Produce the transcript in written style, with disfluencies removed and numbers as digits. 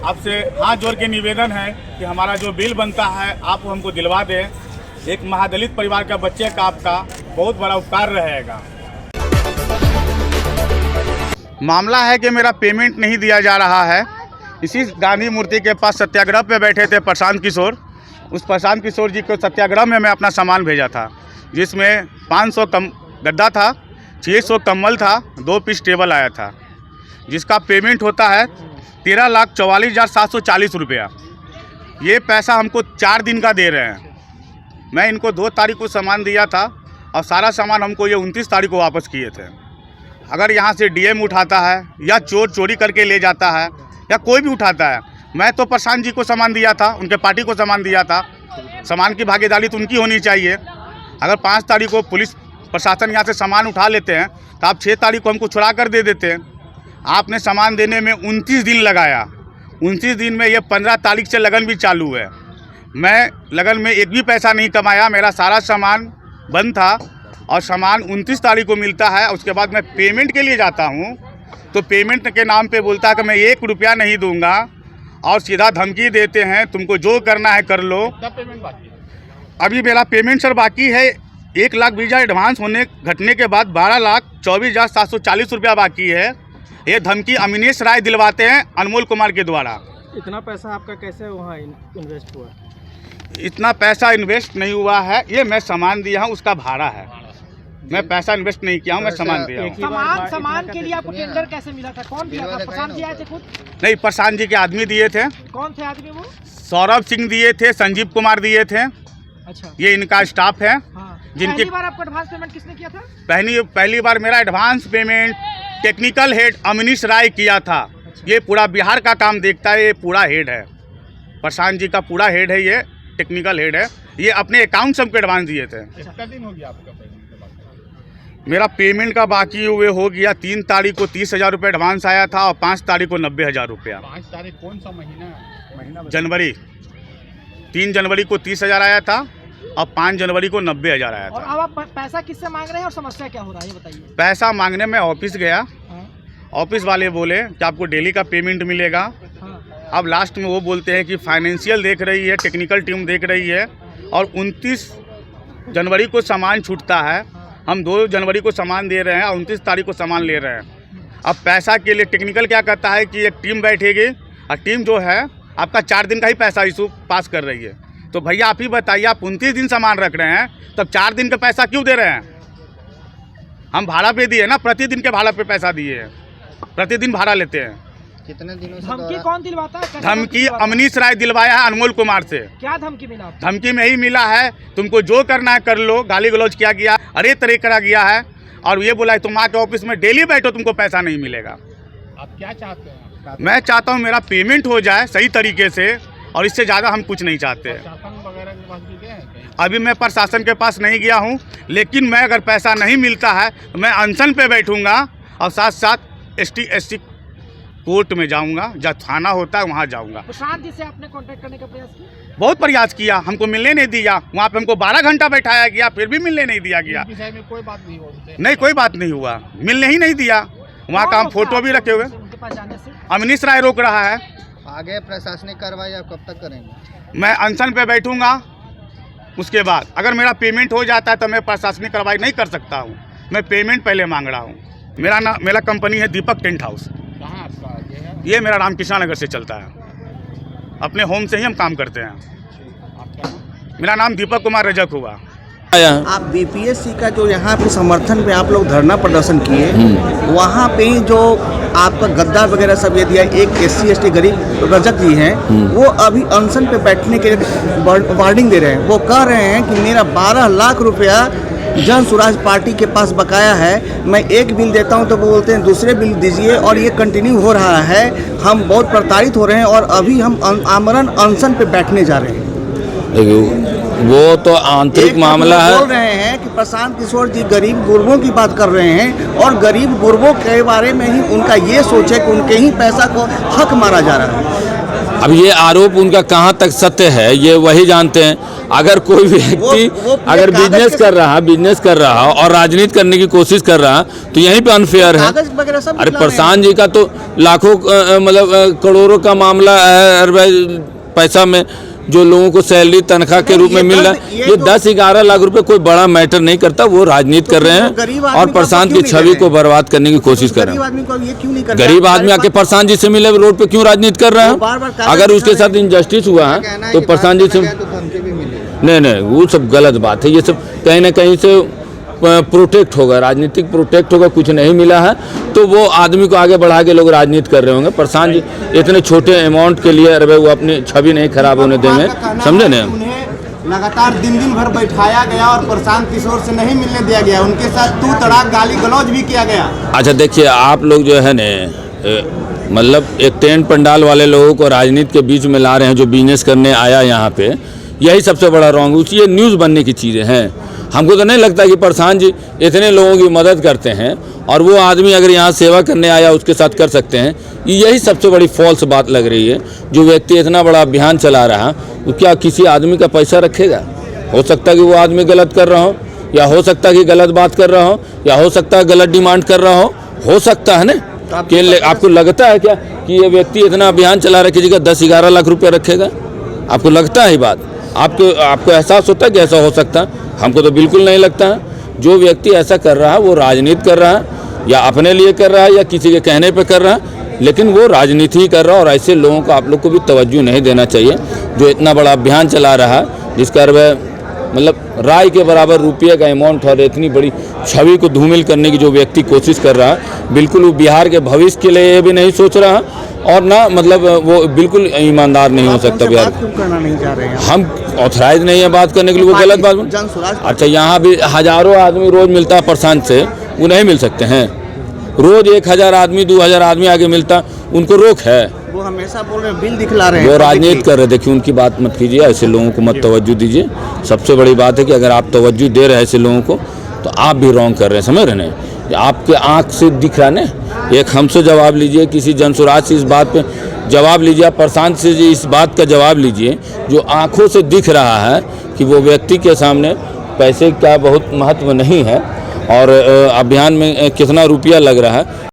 आपसे हाथ जोड़ के निवेदन है कि हमारा जो बिल बनता है आप हमको दिलवा दें। एक महादलित परिवार का बच्चे का आपका बहुत बड़ा उपकार रहेगा। मामला है कि मेरा पेमेंट नहीं दिया जा रहा है। इसी गांधी मूर्ति के पास सत्याग्रह पे बैठे थे प्रशांत किशोर। उस प्रशांत किशोर जी को सत्याग्रह में मैं अपना सामान भेजा था, जिसमें 500 गद्दा था, 600 कम्बल था, 2 पीस टेबल आया था, जिसका पेमेंट होता है 13,44,740 रुपया। ये पैसा हमको 4 दिन का दे रहे हैं। मैं इनको 2 तारीख को सामान दिया था और सारा सामान हमको ये 29 तारीख को वापस किए थे। अगर यहाँ से डीएम उठाता है या चोर चोरी करके ले जाता है या कोई भी उठाता है, मैं तो प्रशांत जी को सामान दिया था, उनके पार्टी को सामान दिया था। सामान की भागीदारी तो उनकी होनी चाहिए। अगर 5 तारीख को पुलिस प्रशासन यहाँ से सामान उठा लेते हैं तो आप 6 तारीख को हमको छुड़ा कर दे देते हैं। आपने सामान देने में 29 दिन लगाया। 29 दिन में ये 15 तारीख से लगन भी चालू है। मैं लगन में एक भी पैसा नहीं कमाया। मेरा सारा सामान बंद था और सामान 29 तारीख को मिलता है। उसके बाद मैं पेमेंट के लिए जाता हूँ तो पेमेंट के नाम पे बोलता है कि मैं 1 रुपया नहीं दूंगा और सीधा धमकी देते हैं, तुमको जो करना है कर लो। पेमेंट बाकी है? अभी मेरा पेमेंट सर बाकी है। 1 लाख वीज़ा एडवांस घटने के बाद 12,24,740 रुपया बाकी है। ये धमकी अमीनेश राय दिलवाते हैं अनमोल कुमार के द्वारा। इतना पैसा आपका कैसे वहाँ इन्वेस्ट हुआ? इतना पैसा इन्वेस्ट नहीं हुआ है। ये मैं सामान दिया हूँ, उसका भाड़ा है। मैं पैसा इन्वेस्ट नहीं किया हूँ, मैं सामान दिया हूँ। सामान के लिए आपको टेंडर कैसे मिला था? कौन दिया था? प्रशांत जी आए थे खुद? नहीं, प्रशांत जी के आदमी दिए थे। कौन थे आदमी वो? सौरभ सिंह दिए थे, संजीव कुमार दिए थे। अच्छा, ये इनका स्टाफ है। हाँ। जिनकी पहली बार आपको एडवांस पेमेंट किसने किया था? पहली बार मेरा एडवांस पेमेंट टेक्निकल हेड अमीनेश राय किया था। ये पूरा बिहार का काम देखता है। ये पूरा हेड है, प्रशांत जी का पूरा हेड है। ये टेक्निकल हेड है। ये अपने अकाउंट सबको एडवांस दिए थे। कितना दिन हो गया आपका पेमेंट? मेरा पेमेंट का बाकी हुए हो गया 3 तारीख को 30,000 रुपये एडवांस आया था और 5 तारीख को 90,000 रुपया। 5 तारीख कौन सा महीना? जनवरी। 3 जनवरी को 30,000 आया था और 5 जनवरी को 90,000 आया और था। अब आप पैसा किससे मांग रहे हैं और समस्या क्या हो रहा है ये बताइए। पैसा मांगने में ऑफिस गया। हाँ, ऑफिस वाले बोले कि आपको डेली का पेमेंट मिलेगा। हाँ। अब लास्ट में वो बोलते हैं कि फाइनेंशियल देख रही है, टेक्निकल टीम देख रही है और 29 जनवरी को सामान छूटता है। हम 2 जनवरी को सामान दे रहे हैं और 29 तारीख को सामान ले रहे हैं। अब पैसा के लिए टेक्निकल क्या कहता है कि एक टीम बैठेगी और टीम जो है आपका 4 दिन का ही पैसा इशू पास कर रही है। तो भैया आप ही बताइए, आप 29 दिन सामान रख रहे हैं तब 4 दिन का पैसा क्यों दे रहे हैं? हम भाड़ा पे दिए ना, प्रतिदिन के भाड़ा पे पैसा दिए हैं, प्रतिदिन भाड़ा लेते हैं। कितने दिनों से धमकी कौन दिलवाता है? धमकी अमीनेश राय दिलवाया है अनमोल कुमार से। क्या धमकी मिला? धमकी में ही मिला है, तुमको जो करना है कर लो। गाली गलौज किया गया, अरे तरह करा गया है और ये बोला है तुम आके ऑफिस में डेली बैठो, तुमको पैसा नहीं मिलेगा। आप क्या चाहते हैं? मैं चाहता हूँ मेरा पेमेंट हो जाए सही तरीके से और इससे ज़्यादा हम कुछ नहीं चाहते। प्रशासन वगैरह के पास भी गए हैं? अभी मैं प्रशासन के पास नहीं गया हूँ, लेकिन मैं अगर पैसा नहीं मिलता है तो मैं अनशन पे बैठूँगा और साथ साथ ST/SC कोर्ट में जाऊंगा, जहाँ थाना होता है वहाँ जाऊंगा। प्रशांत जी से आपने कांटेक्ट करने का प्रयास किया? बहुत प्रयास किया, हमको मिलने नहीं दिया। वहाँ पे हमको 12 घंटा बैठाया गया, फिर भी मिलने नहीं दिया गया। विषय में कोई बात नहीं होती? नहीं, कोई बात नहीं हुआ, मिलने ही नहीं दिया। वहाँ का हम फोटो भी रखे हुए। उनके पास जाने से अमीनेश राय रोक रहा है। आगे प्रशासनिक कार्रवाई आप कब तक करेंगे? मैं अनशन पे बैठूंगा। उसके बाद अगर मेरा पेमेंट हो जाता है तो मैं प्रशासनिक कार्रवाई नहीं कर सकता हूँ। मैं पेमेंट पहले मांग रहा हूँ। मेरा कंपनी है दीपक टेंट हाउस। कहाँ आपका ये है? ये मेरा रामकृष्णा नगर से चलता है। अपने होम से ही हम काम करते हैं। आपका नाम? मेरा नाम दीपक कुमार रजक हुआ। आप बीपीएससी का जो यहाँ पे समर्थन पे आप लोग धरना प्रदर्शन किए, वहाँ पे जो आपका गद्दा वगैरह सब ये दिया, एक SC/ST गरीब रजक जी हैं, वो अभी अनशन पे बैठने के वार्निंग दे रहे हैं। वो कह रहे हैं कि मेरा 12 लाख रुपया जन स्वराज पार्टी के पास बकाया है। मैं एक बिल देता हूं तो वो बोलते हैं दूसरे बिल दीजिए और ये कंटिन्यू हो रहा है। हम बहुत प्रताड़ित हो रहे हैं और अभी हम आमरण अनशन पे बैठने जा रहे हैं। वो तो आंतरिक मामला है। बोल रहे हैं कि प्रशांत किशोर जी गरीब गुरबों की बात कर रहे हैं और गरीब गुरबों के बारे में ही उनका ये सोच है कि उनके ही पैसा को हक मारा जा रहा है। अब ये आरोप उनका कहाँ तक सत्य है ये वही जानते हैं। अगर कोई व्यक्ति वो अगर कागज बिजनेस कर रहा और राजनीति करने की कोशिश कर रहा तो यहीं पे अनफेयर है। कागज वगैरह सब अरे दिखला रहे हैं। प्रशांत जी का तो लाखों मतलब करोड़ों का मामला है। अरबा पैसा में जो लोगों को सैलरी तनख्वाह के रूप में मिल रहा है, ये 10-11 लाख रुपए कोई बड़ा मैटर नहीं करता। वो राजनीति कर रहे हैं और प्रशांत की छवि को बर्बाद करने की कोशिश कर रहे गरीब हैं। आदमी को ये क्यों नहीं करता? गरीब आदमी आके प्रशांत जी से मिले रोड पे क्यों राजनीति कर रहे हैं? अगर उसके साथ इंजस्टिस हुआ है तो प्रशांत जी से तो धमकी भी मिली। नहीं वो सब गलत बात है। ये सब कहीं ना कहीं से प्रोटेक्ट होगा, राजनीतिक प्रोटेक्ट होगा। कुछ नहीं मिला है तो वो आदमी को आगे बढ़ा के लोग राजनीति कर रहे होंगे। प्रशांत जी इतने छोटे अमाउंट के लिए अरे वो अपनी छवि नहीं खराब होने देंगे, समझे ना। उन्हें लगातार दिन भर बैठाया गया और प्रशांत किशोर से नहीं मिलने दिया गया। उनके साथ तू तड़ाक गाली गलौज भी किया गया। अच्छा देखिए, आप लोग जो है न मतलब एक टेंट पंडाल वाले लोगों को राजनीति के बीच में ला रहे हैं। जो बिजनेस करने आया यहाँ पे, यही सबसे बड़ा रॉन्ग। ये न्यूज़ बनने की चीज़ें हैं। हमको तो नहीं लगता कि प्रशांत जी इतने लोगों की मदद करते हैं और वो आदमी अगर यहाँ सेवा करने आया उसके साथ कर सकते हैं। यही सबसे बड़ी फॉल्स बात लग रही है। जो व्यक्ति इतना बड़ा अभियान चला रहा वो क्या किसी आदमी का पैसा रखेगा? हो सकता है कि वो आदमी गलत कर रहा हो, या हो सकता है कि गलत बात कर रहा हो, या हो सकता है गलत डिमांड कर रहा हो सकता है ना। कि आपको लगता है क्या कि ये व्यक्ति इतना अभियान चला रहा है किसी का 10-11 लाख रुपया रखेगा? आपको लगता है ये बात? आपको एहसास होता है कि ऐसा हो सकता है? हमको तो बिल्कुल नहीं लगता है। जो व्यक्ति ऐसा कर रहा है वो राजनीति कर रहा है, या अपने लिए कर रहा है या किसी के कहने पे कर रहा है, लेकिन वो राजनीति ही कर रहा है। और ऐसे लोगों को आप लोग को भी तवज्जो नहीं देना चाहिए जो इतना बड़ा अभियान चला रहा है, जिसका मतलब राय के बराबर रुपये का अमाउंट और इतनी बड़ी छवि को धूमिल करने की जो व्यक्ति कोशिश कर रहा है, बिल्कुल वो बिहार के भविष्य के लिए भी नहीं सोच रहा और ना मतलब वो बिल्कुल ईमानदार नहीं हो सकता। बिहार क्यों करना नहीं चाह रहे हैं? हम ऑथराइज नहीं है बात करने के लिए, वो गलत बात। जनसुराज अच्छा, यहाँ भी हजारों आदमी रोज मिलता है प्रशांत से, वो नहीं मिल सकते हैं? रोज 1000 आदमी 2000 आदमी आगे मिलता, उनको रोक है? वो हमेशा बोल रहे हैं, बिल दिखला रहे हैं। वो राजनीति कर रहे। देखिए उनकी बात मत कीजिए, ऐसे लोगों को मत तवज्जो दीजिए। सबसे बड़ी बात है कि अगर आप तवज्जो दे रहे हैं ऐसे लोगों को तो आप भी रॉन्ग कर रहे हैं, समझ रहे हैं? आपके आँख से दिख रहा है। एक हमसे जवाब लीजिए, किसी जनसुराज से इस बात पे जवाब लीजिए, आप प्रशांत से इस बात का जवाब लीजिए जो आँखों से दिख रहा है कि वो व्यक्ति के सामने पैसे का बहुत महत्व नहीं है और अभियान में कितना रुपया लग रहा है।